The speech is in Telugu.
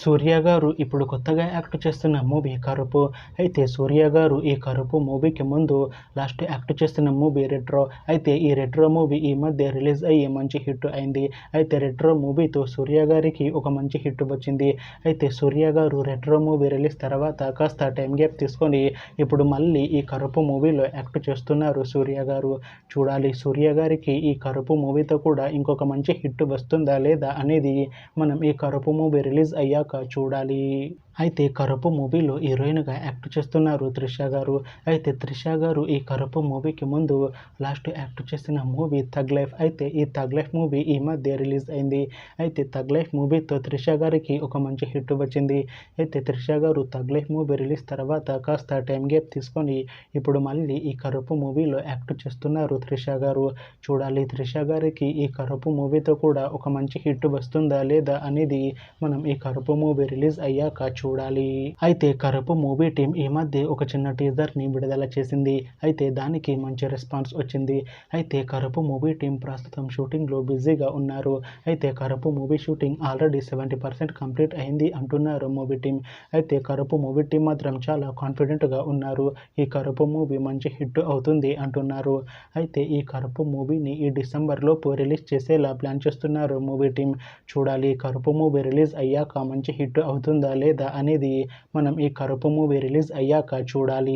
సూర్య గారు ఇప్పుడు కొత్తగా యాక్ట్ చేస్తున్న మూవీ కరుపు. అయితే సూర్య గారు ఈ కరుపు మూవీకి ముందు లాస్ట్ యాక్ట్ చేస్తున్న మూవీ రెట్రో. అయితే ఈ రెట్రో మూవీ ఈ మధ్య రిలీజ్ అయ్యి మంచి హిట్ అయింది. అయితే రెట్రో మూవీతో సూర్య గారికి ఒక మంచి హిట్ వచ్చింది. అయితే సూర్య గారు రెట్రో మూవీ రిలీజ్ తర్వాత కాస్త టైం గ్యాప్ తీసుకొని ఇప్పుడు మళ్ళీ ఈ కరుపు మూవీలో యాక్ట్ చేస్తున్నారు సూర్య గారు. చూడాలి సూర్య గారికి ఈ కరుపు మూవీతో కూడా ఇంకొక మంచి హిట్ వస్తుందా లేదా అనేది మనం ఈ కరుపు మూవీ రిలీజ్ అయ్యాక చూడాలి. అయితే కరుపు మూవీలో హీరోయిన్గా యాక్ట్ చేస్తున్నారు త్రిష గారు. అయితే త్రిష గారు ఈ కరుపు మూవీకి ముందు లాస్ట్ యాక్ట్ చేసిన మూవీ థగ్ లైఫ్. అయితే ఈ థగ్ లైఫ్ మూవీ ఈ మధ్య రిలీజ్ అయింది. అయితే థగ్ లైఫ్ మూవీతో త్రిష గారికి ఒక మంచి హిట్ వచ్చింది. అయితే త్రిష గారు థగ్ లైఫ్ మూవీ రిలీజ్ తర్వాత కాస్త టైం గ్యాప్ తీసుకొని ఇప్పుడు మళ్ళీ ఈ కరుపు మూవీలో యాక్ట్ చేస్తున్నారు త్రిష గారు. చూడాలి త్రిష గారికి ఈ కరుపు మూవీతో కూడా ఒక మంచి హిట్ వస్తుందా లేదా అనేది మనం ఈ కరుపు మూవీ రిలీజ్ అయ్యాక చూడాలి. అయితే కరుపు మూవీ టీం ఈ మధ్య ఒక చిన్న టీజర్ని విడుదల చేసింది. అయితే దానికి మంచి రెస్పాన్స్ వచ్చింది. అయితే కరుపు మూవీ టీం ప్రస్తుతం షూటింగ్లో బిజీగా ఉన్నారు. అయితే కరుపు మూవీ షూటింగ్ ఆల్రెడీ 70% కంప్లీట్ అయింది అంటున్నారు మూవీ టీం. అయితే కరుపు మూవీ టీం మాత్రం చాలా కాన్ఫిడెంట్గా ఉన్నారు. ఈ కరుపు మూవీ మంచి హిట్ అవుతుంది అంటున్నారు. అయితే ఈ కరుపు మూవీని ఈ డిసెంబర్ లోపు రిలీజ్ చేసేలా ప్లాన్ చేస్తున్నారు మూవీ టీం. చూడాలి కరుపు మూవీ రిలీజ్ అయ్యాక మంచి హిట్ అవుతుందా లేదా అనేది మనం ఈ కరుపు మూవీ రిలీజ్ అయ్యాక చూడాలి.